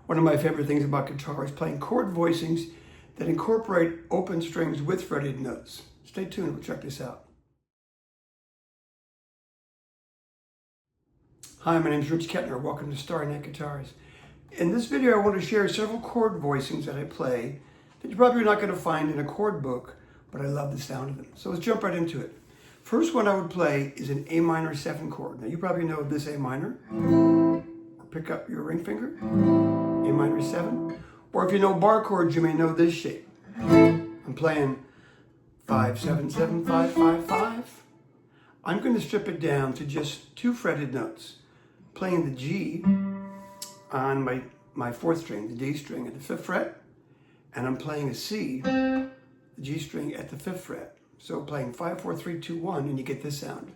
One of my favorite things about guitar is playing chord voicings that incorporate open strings with fretted notes. Stay tuned, we'll check this out. Hi, my name is Rich Kettner. Welcome to Starry Night Guitars. In this video, I want to share several chord voicings that I play that you're probably not going to find in a chord book, but I love the sound of them. So let's jump right into it. First one I would play is an A minor 7 chord. Now you probably know this A minor, or pick up your ring finger, A minor 7. Or if you know bar chords, you may know this shape. I'm playing 5, 7, 7, 5, 5, 5. I'm going to strip it down to just 2 fretted notes. Playing the G on my 4th string, the D string at the 5th fret, and I'm playing a C, the G string at the 5th fret. So playing 5, 4, 3, 2, 1, and you get this sound.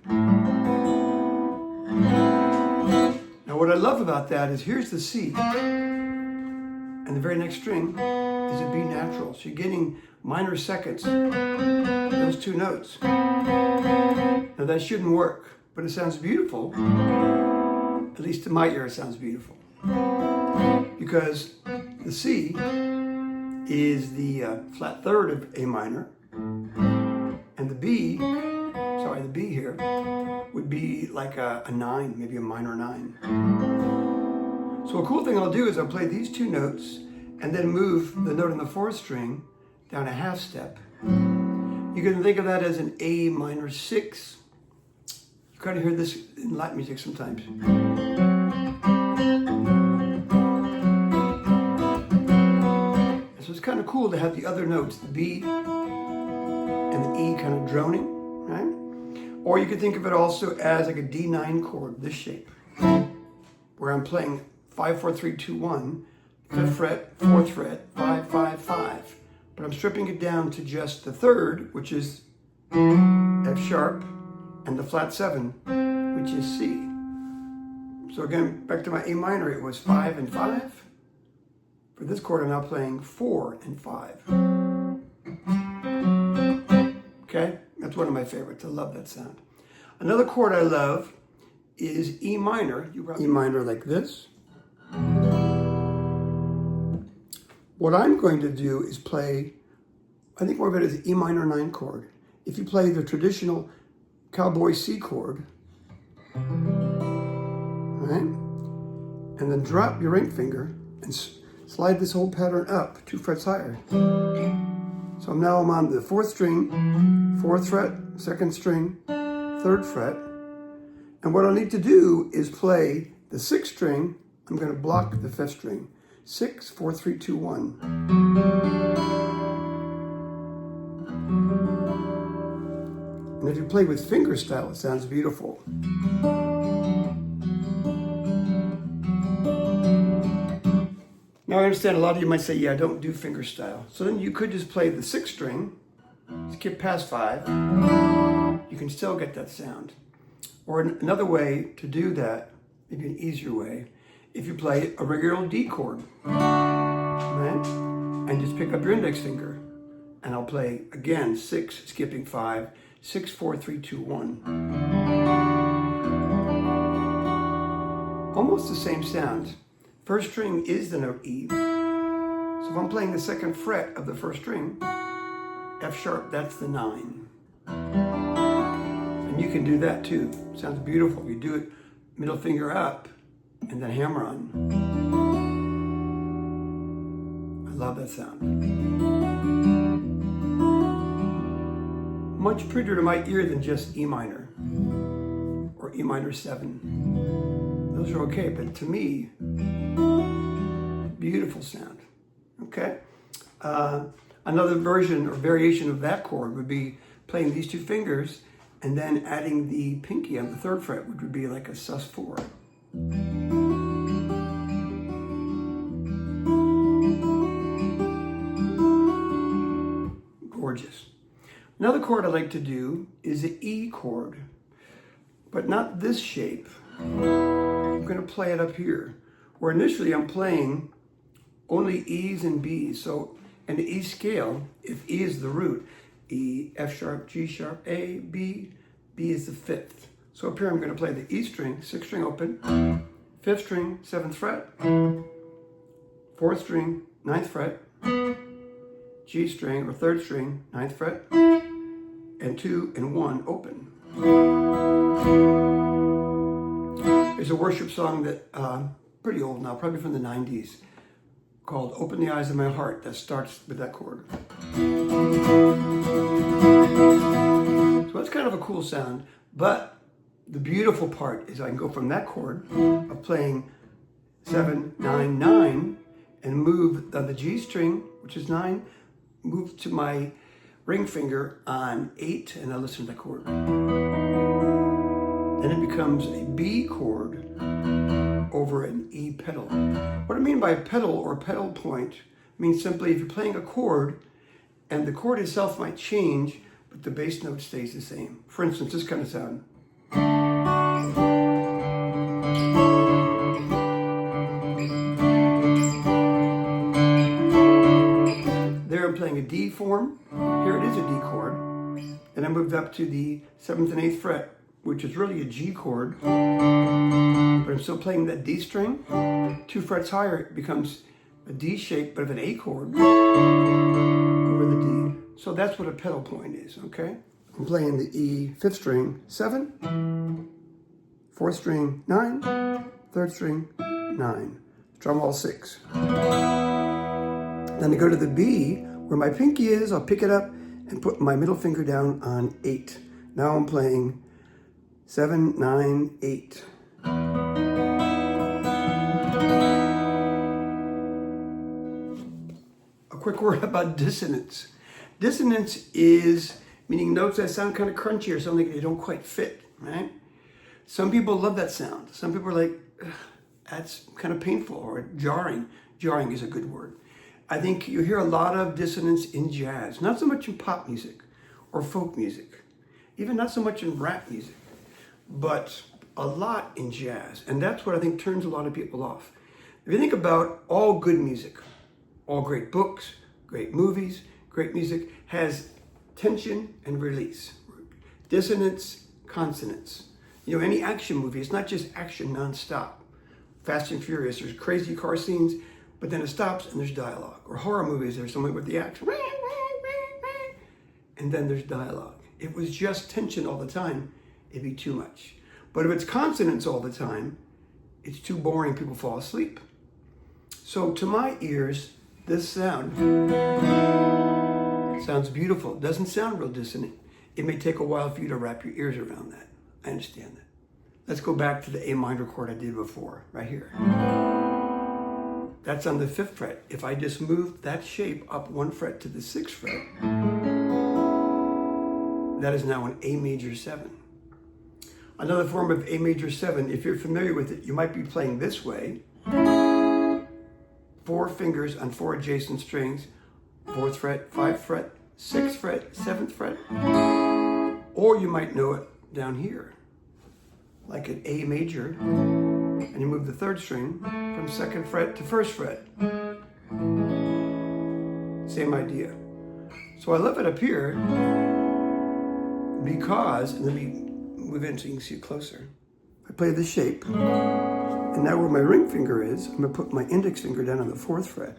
Now what I love about that is here's the C, and the very next string is a B natural. So you're getting minor seconds, those 2 notes. Now that shouldn't work, but it sounds beautiful. At least to my ear it sounds beautiful. Because the C is the flat 3rd of A minor, and the B here, would be like a 9, maybe a minor 9. So a cool thing I'll do is I'll play these 2 notes and then move the note on the 4th string down a half step. You can think of that as an A minor 6. You kind of hear this in Latin music sometimes. So it's kind of cool to have the other notes, the B and the E, kind of droning, right? Or you could think of it also as like a D9 chord, this shape, where I'm playing 5, 4, 3, 2, 1, 5th fret, 4th fret, 5, 5, 5. But I'm stripping it down to just the 3rd, which is F sharp, and the flat 7, which is C. So again, back to my A minor, it was 5 and 5. For this chord, I'm now playing 4 and 5. Okay, that's one of my favorites. I love that sound. Another chord I love is E minor. E minor like this. What I'm going to do is play, I think more of it is E minor 9 chord. If you play the traditional cowboy C chord, right, and then drop your ring finger and slide this whole pattern up 2 frets higher. So now I'm on the 4th string, 4th fret, 2nd string, 3rd fret. And what I need to do is play the 6th string. I'm going to block the 5th string. 6, 4, 3, 2, 1. And if you play with finger style, it sounds beautiful. Now I understand a lot of you might say, yeah, don't do finger style. So then you could just play the 6th string, skip past 5. You can still get that sound. Or another way to do that, maybe an easier way, if you play a regular D chord, right? And just pick up your index finger. And I'll play again, 6, skipping 5, 6, 4, 3, 2, 1. Almost the same sound. 1st string is the note E. So if I'm playing the 2nd fret of the 1st string, F sharp, that's the 9. And you can do that too. Sounds beautiful. You do it middle finger up and then hammer on. I love that sound. Much prettier to my ear than just E minor or E minor 7. Those are okay, but to me, beautiful sound. Okay. Another version or variation of that chord would be playing these 2 fingers and then adding the pinky on the 3rd fret, which would be like a sus4. Gorgeous. Another chord I like to do is the E chord, but not this shape. I'm going to play it up here, where initially I'm playing only E's and B's. So in the E scale, if E is the root, E, F sharp, G sharp, A, B, B is the 5th. So up here I'm going to play the E string, 6th string open, 5th string, 7th fret, 4th string, 9th fret, G string or 3rd string, 9th fret, and 2 and 1 open. There's a worship song that, pretty old now, probably from the 90s, called Open the Eyes of My Heart, that starts with that chord. So that's kind of a cool sound, but the beautiful part is I can go from that chord of playing 7, 9, 9, and move the G string, which is 9, move to my ring finger on 8, and I listen to that chord. Then it becomes a B chord over an E pedal. What I mean by pedal or pedal point means simply if you're playing a chord and the chord itself might change, but the bass note stays the same. For instance, this kind of sound. There I'm playing a D form. Here it is a D chord. And I moved up to the 7th and 8th fret, which is really a G chord. But I'm still playing that D string. 2 frets higher, it becomes a D shape, but of an A chord over the D. So that's what a pedal point is, okay? I'm playing the E 5th string, 7, 4th string, 9, 3rd string, 9. Strum all 6. Then I go to the B, where my pinky is, I'll pick it up and put my middle finger down on 8. Now I'm playing 7, 9, 8. A quick word about dissonance. Dissonance is meaning notes that sound kind of crunchy or something they don't quite fit, right? Some people love that sound. Some people are like, that's kind of painful or jarring. Jarring is a good word. I think you hear a lot of dissonance in jazz, not so much in pop music or folk music, even not so much in rap music, but a lot in jazz. And that's what I think turns a lot of people off. If you think about all good music, all great books, great movies, great music has tension and release, dissonance, consonance. You know, any action movie, it's not just action nonstop. Fast and Furious, there's crazy car scenes, but then it stops and there's dialogue. Or horror movies, there's something with the action, and then there's dialogue. If it was just tension all the time, it'd be too much. But if it's consonants all the time, it's too boring, people fall asleep. So to my ears, this sound sounds beautiful. It doesn't sound real dissonant. It may take a while for you to wrap your ears around that. I understand that. Let's go back to the A minor chord I did before, right here. That's on the 5th fret. If I just move that shape up 1 fret to the 6th fret, that is now an A major 7. Another form of A major 7, if you're familiar with it, you might be playing this way. 4 fingers on 4 adjacent strings, 4th fret, 5th fret, 6th fret, 7th fret. Or you might know it down here, like an A major, and you move the 3rd string from 2nd fret to 1st fret. Same idea. So I love it up here because, and let me move in so you can see it closer. I play this shape, and now where my ring finger is, I'm going to put my index finger down on the 4th fret.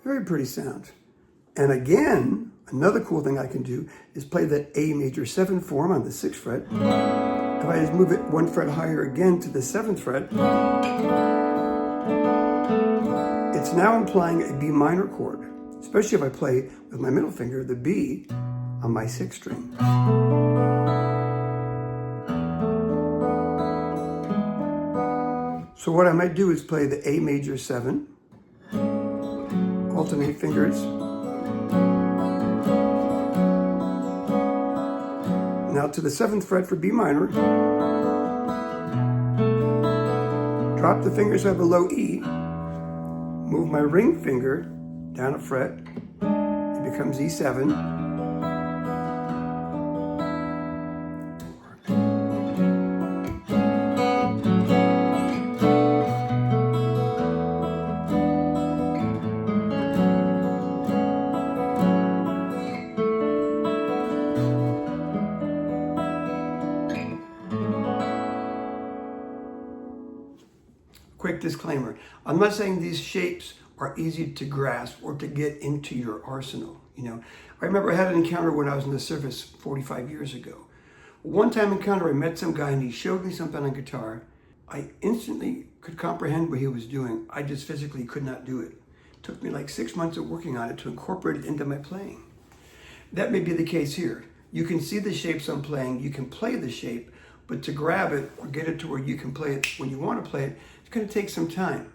Very pretty sound. And again, another cool thing I can do is play that A major 7 form on the 6th fret. If I just move it 1 fret higher again to the 7th fret, it's now implying a B minor chord, especially if I play with my middle finger the B on my 6th string. So what I might do is play the A major 7, alternate fingers. Now to the 7th fret for B minor. Drop the fingers so I have a low E. Move my ring finger down a fret. It becomes E7. disclaimer. I'm not saying these shapes are easy to grasp or to get into your arsenal. You know, I remember I had an encounter when I was in the service 45 years ago. One time encounter, I met some guy and he showed me something on guitar. I instantly could comprehend what he was doing. I just physically could not do it. It took me like 6 months of working on it to incorporate it into my playing. That may be the case here. You can see the shapes I'm playing, you can play the shape, but to grab it or get it to where you can play it when you want to play it, it's going to take some time.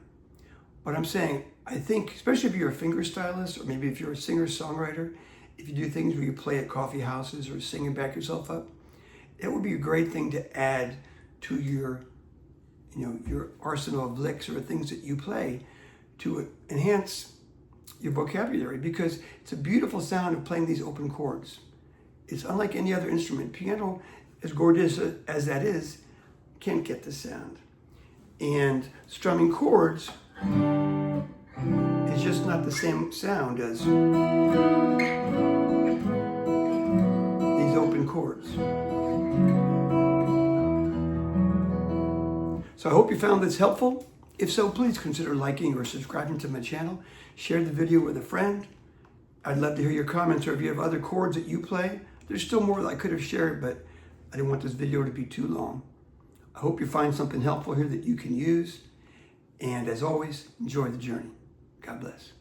But I'm saying, I think, especially if you're a finger stylist, or maybe if you're a singer-songwriter, if you do things where you play at coffee houses or sing and back yourself up, it would be a great thing to add to your, your arsenal of licks or things that you play to enhance your vocabulary, because it's a beautiful sound of playing these open chords. It's unlike any other instrument. Piano, as gorgeous as that is, can't get the sound. And strumming chords is just not the same sound as these open chords. So I hope you found this helpful. If so, please consider liking or subscribing to my channel. Share the video with a friend. I'd love to hear your comments, or if you have other chords that you play. There's still more that I could have shared, but I didn't want this video to be too long. I hope you find something helpful here that you can use. And as always, enjoy the journey. God bless.